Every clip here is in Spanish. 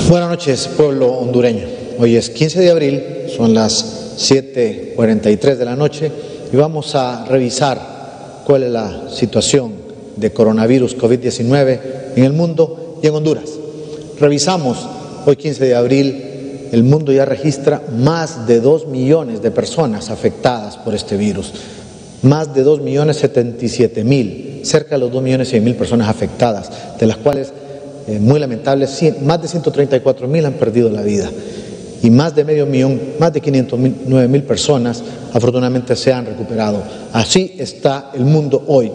Buenas noches, pueblo hondureño. Hoy es 15 de abril, son las 7:43 de la noche y vamos a revisar cuál es la situación de coronavirus COVID-19 en el mundo y en Honduras. Revisamos, hoy 15 de abril, el mundo ya registra más de 2 millones de personas afectadas por este virus. Más de 2.077.000, cerca de los 2.100.000 personas afectadas, de las cuales, muy lamentable, más de 134.000 han perdido la vida y más de medio millón, más de 509.000 personas afortunadamente se han recuperado. Así está el mundo hoy,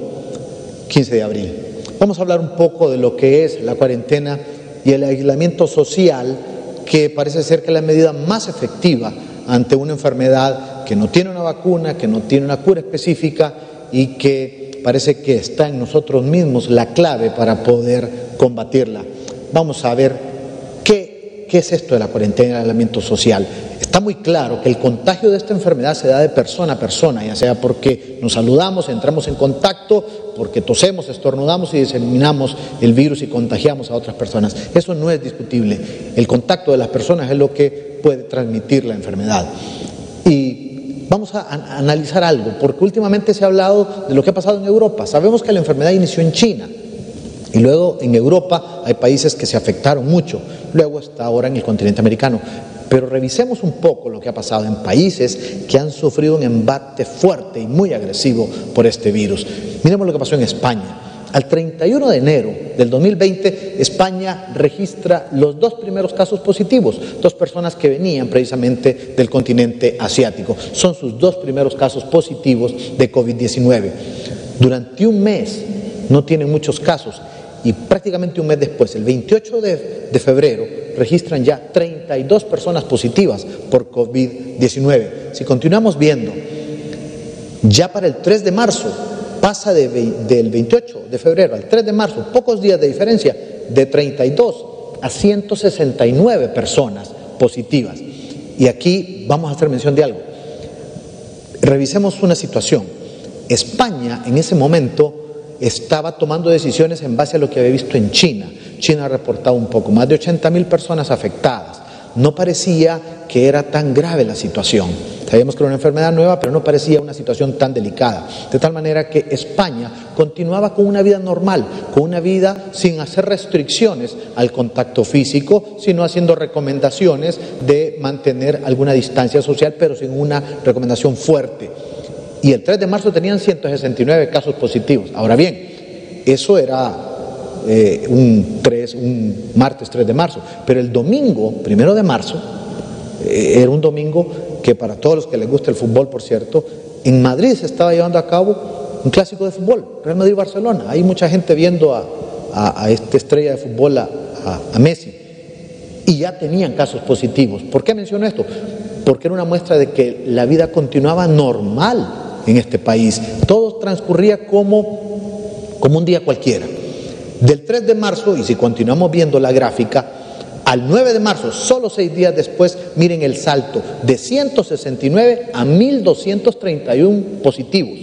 15 de abril. Vamos a hablar un poco de lo que es la cuarentena y el aislamiento social, que parece ser que es la medida más efectiva ante una enfermedad que no tiene una vacuna, que no tiene una cura específica y que parece que está en nosotros mismos la clave para poder combatirla. Vamos a ver qué es esto de la cuarentena y el aislamiento social. Está muy claro que el contagio de esta enfermedad se da de persona a persona, ya sea porque nos saludamos, entramos en contacto, porque tosemos, estornudamos y diseminamos el virus y contagiamos a otras personas. Eso no es discutible. El contacto de las personas es lo que puede transmitir la enfermedad. Y vamos a analizar algo, porque últimamente se ha hablado de lo que ha pasado en Europa. Sabemos que la enfermedad inició en China y luego en Europa hay países que se afectaron mucho, luego está ahora en el continente americano. Pero revisemos un poco lo que ha pasado en países que han sufrido un embate fuerte y muy agresivo por este virus. Miremos lo que pasó en España. Al 31 de enero del 2020, España registra los 2 primeros casos positivos, 2 personas que venían precisamente del continente asiático. Son sus 2 primeros casos positivos de COVID-19. Durante un mes no tienen muchos casos y prácticamente un mes después, el 28 de febrero, registran ya 32 personas positivas por COVID-19. Si continuamos viendo, ya para el 3 de marzo, pasa del 28 de febrero al 3 de marzo, pocos días de diferencia, de 32 a 169 personas positivas. Y aquí vamos a hacer mención de algo. Revisemos una situación. España en ese momento estaba tomando decisiones en base a lo que había visto en China. China ha reportado un poco más de 80.000 personas afectadas. No parecía que era tan grave la situación. Sabíamos que era una enfermedad nueva, pero no parecía una situación tan delicada. De tal manera que España continuaba con una vida normal, con una vida sin hacer restricciones al contacto físico, sino haciendo recomendaciones de mantener alguna distancia social, pero sin una recomendación fuerte. Y el 3 de marzo tenían 169 casos positivos. Ahora bien, eso era un martes 3 de marzo, pero el domingo 1 de marzo era un domingo que, para todos los que les gusta el fútbol, por cierto, en Madrid se estaba llevando a cabo un clásico de fútbol, Real Madrid-Barcelona. Hay mucha gente viendo a esta estrella de fútbol, a Messi, y ya tenían casos positivos. ¿Por qué menciono esto? Porque era una muestra de que la vida continuaba normal en este país. Todo transcurría como un día cualquiera. Del 3 de marzo, y si continuamos viendo la gráfica, al 9 de marzo, solo 6 días después, miren el salto, de 169 a 1.231 positivos.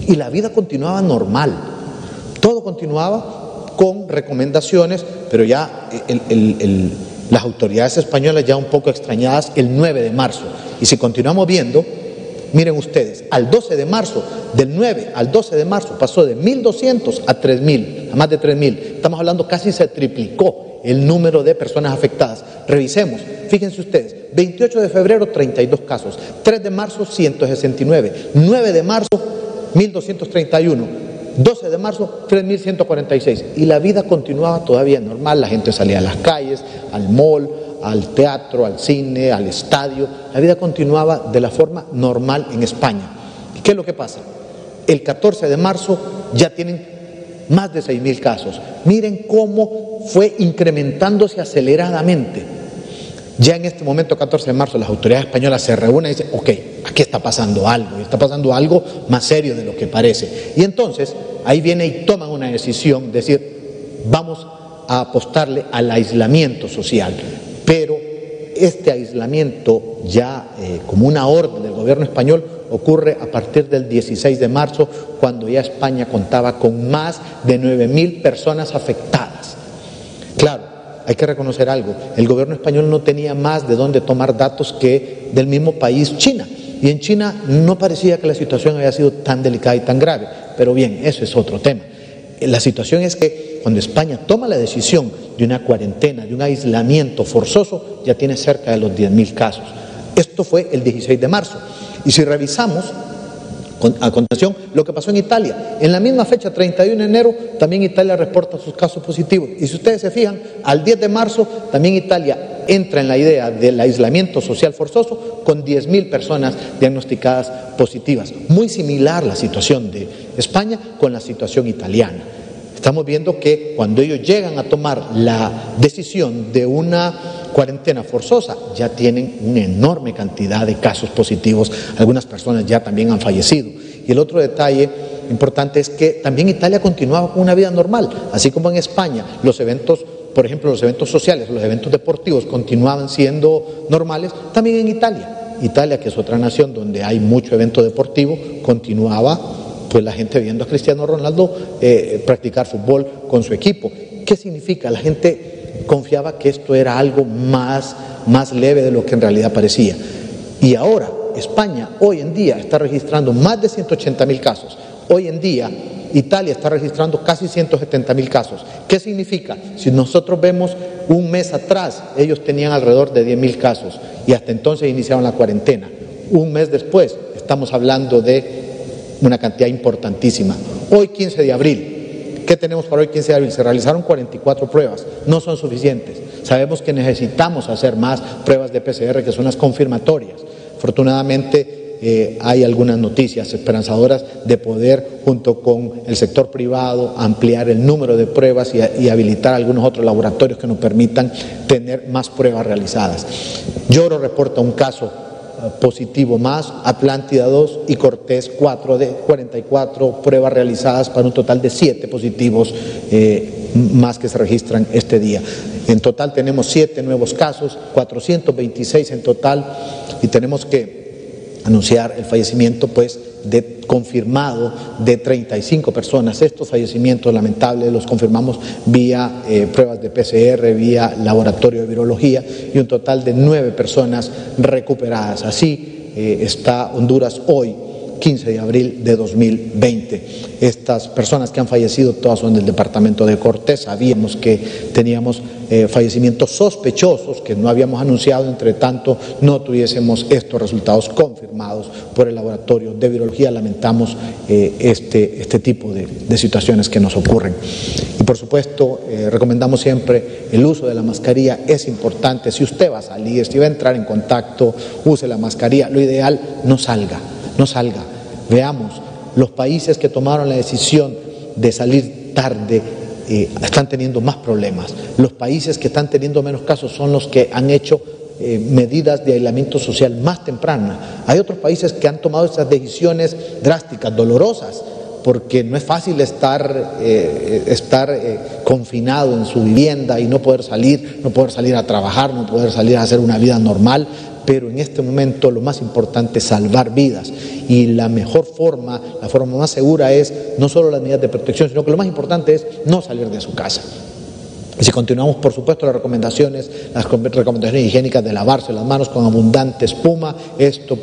Y la vida continuaba normal. Todo continuaba con recomendaciones, pero ya las autoridades españolas ya un poco extrañadas el 9 de marzo. Y si continuamos viendo, miren ustedes, al 12 de marzo, del 9 al 12 de marzo, pasó de 1.200 a 3.000, a más de 3.000. Estamos hablando, casi se triplicó el número de personas afectadas. Revisemos, fíjense ustedes, 28 de febrero, 32 casos, 3 de marzo, 169, 9 de marzo, 1.231, 12 de marzo, 3.146. Y la vida continuaba todavía normal, la gente salía a las calles, al mall, al teatro, al cine, al estadio. La vida continuaba de la forma normal en España. ¿Qué es lo que pasa? El 14 de marzo ya tienen más de 6.000 casos. Miren cómo fue incrementándose aceleradamente. Ya en este momento, 14 de marzo, las autoridades españolas se reúnen y dicen, ok, aquí está pasando algo, y está pasando algo más serio de lo que parece. Y entonces, ahí viene y toman una decisión, decir, vamos a apostarle al aislamiento social. Pero este aislamiento ya como una orden del gobierno español ocurre a partir del 16 de marzo, cuando ya España contaba con más de 9.000 personas afectadas. Claro, hay que reconocer algo, el gobierno español no tenía más de dónde tomar datos que del mismo país, China. Y en China no parecía que la situación había sido tan delicada y tan grave. Pero bien, eso es otro tema. La situación es que cuando España toma la decisión de una cuarentena, de un aislamiento forzoso, ya tiene cerca de los 10.000 casos. Esto fue el 16 de marzo. Y si revisamos a continuación lo que pasó en Italia, en la misma fecha, 31 de enero, también Italia reporta sus casos positivos. Y si ustedes se fijan, al 10 de marzo también Italia entra en la idea del aislamiento social forzoso con 10.000 personas diagnosticadas positivas. Muy similar la situación de España con la situación italiana. Estamos viendo que cuando ellos llegan a tomar la decisión de una cuarentena forzosa, ya tienen una enorme cantidad de casos positivos. Algunas personas ya también han fallecido. Y el otro detalle importante es que también Italia continuaba con una vida normal, así como en España los eventos, por ejemplo, los eventos sociales, los eventos deportivos continuaban siendo normales, también en Italia. Italia, que es otra nación donde hay mucho evento deportivo, continuaba pues la gente viendo a Cristiano Ronaldo practicar fútbol con su equipo. ¿Qué significa? La gente confiaba que esto era algo más leve de lo que en realidad parecía. Y ahora España hoy en día está registrando más de 180.000 casos. Hoy en día Italia está registrando casi 170.000 casos. ¿Qué significa? Si nosotros vemos un mes atrás, ellos tenían alrededor de 10.000 casos y hasta entonces iniciaron la cuarentena. Un mes después estamos hablando de una cantidad importantísima. Hoy 15 de abril, ¿qué tenemos para hoy 15 de abril? Se realizaron 44 pruebas, no son suficientes. Sabemos que necesitamos hacer más pruebas de PCR, que son las confirmatorias. Afortunadamente hay algunas noticias esperanzadoras de poder, junto con el sector privado, ampliar el número de pruebas y habilitar algunos otros laboratorios que nos permitan tener más pruebas realizadas. Lloro reporta un caso positivo más, Atlántida 2 y Cortés 4 de 44 pruebas realizadas para un total de 7 positivos más que se registran este día. En total tenemos 7 nuevos casos, 426 en total, y tenemos que anunciar el fallecimiento confirmado de 35 personas. Estos fallecimientos lamentables los confirmamos vía pruebas de PCR, vía laboratorio de virología, y un total de 9 personas recuperadas. Así está Honduras hoy, 15 de abril de 2020. Estas personas que han fallecido todas son del departamento de Cortés. Sabíamos que teníamos fallecimientos sospechosos que no habíamos anunciado, entre tanto no tuviésemos estos resultados confirmados por el laboratorio de virología. Lamentamos este tipo de situaciones que nos ocurren. Y por supuesto recomendamos siempre el uso de la mascarilla. Es importante, si usted va a salir, si va a entrar en contacto, use la mascarilla. Lo ideal, no salga. Veamos, los países que tomaron la decisión de salir tarde están teniendo más problemas. Los países que están teniendo menos casos son los que han hecho medidas de aislamiento social más tempranas. Hay otros países que han tomado esas decisiones drásticas, dolorosas, porque no es fácil estar confinado en su vivienda y no poder salir a trabajar, no poder salir a hacer una vida normal. Pero en este momento lo más importante es salvar vidas, y la mejor forma, la forma más segura es no solo las medidas de protección, sino que lo más importante es no salir de su casa. Y si continuamos, por supuesto, las recomendaciones higiénicas de lavarse las manos con abundante espuma, esto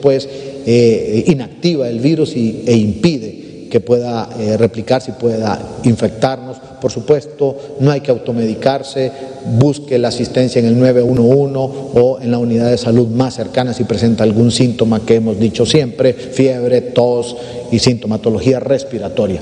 inactiva el virus e impide que pueda replicarse y pueda infectarnos. Por supuesto, no hay que automedicarse, busque la asistencia en el 911 o en la unidad de salud más cercana si presenta algún síntoma que hemos dicho siempre, fiebre, tos y sintomatología respiratoria.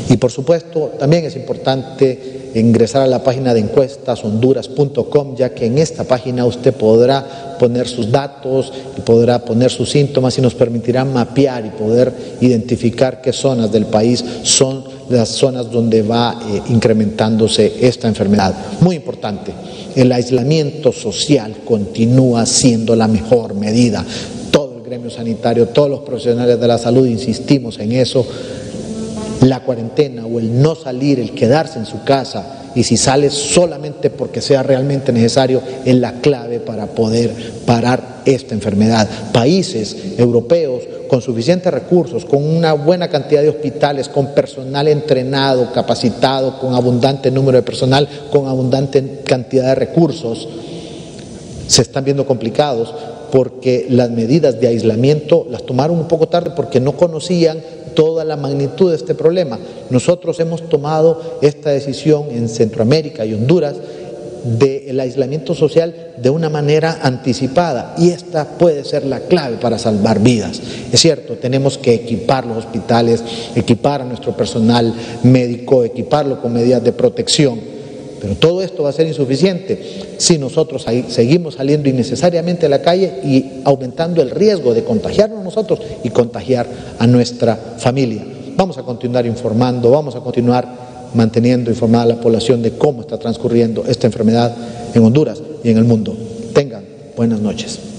Y por supuesto, también es importante ingresar a la página de encuestas honduras.com, ya que en esta página usted podrá poner sus datos y podrá poner sus síntomas, y nos permitirá mapear y poder identificar qué zonas del país son las zonas donde va incrementándose esta enfermedad. Muy importante, el aislamiento social continúa siendo la mejor medida. Todo el gremio sanitario, todos los profesionales de la salud insistimos en eso. La cuarentena o el no salir, el quedarse en su casa y si sales solamente porque sea realmente necesario, es la clave para poder parar esta enfermedad. Países europeos con suficientes recursos, con una buena cantidad de hospitales, con personal entrenado, capacitado, con abundante número de personal, con abundante cantidad de recursos, se están viendo complicados porque las medidas de aislamiento las tomaron un poco tarde porque no conocían toda la magnitud de este problema. Nosotros hemos tomado esta decisión en Centroamérica y Honduras del aislamiento social de una manera anticipada, y esta puede ser la clave para salvar vidas. Es cierto, tenemos que equipar los hospitales, equipar a nuestro personal médico, equiparlo con medidas de protección, pero todo esto va a ser insuficiente si nosotros seguimos saliendo innecesariamente a la calle y aumentando el riesgo de contagiarnos nosotros y contagiar a nuestra familia. Vamos a continuar informando, vamos a continuar manteniendo informada a la población de cómo está transcurriendo esta enfermedad en Honduras y en el mundo. Tengan buenas noches.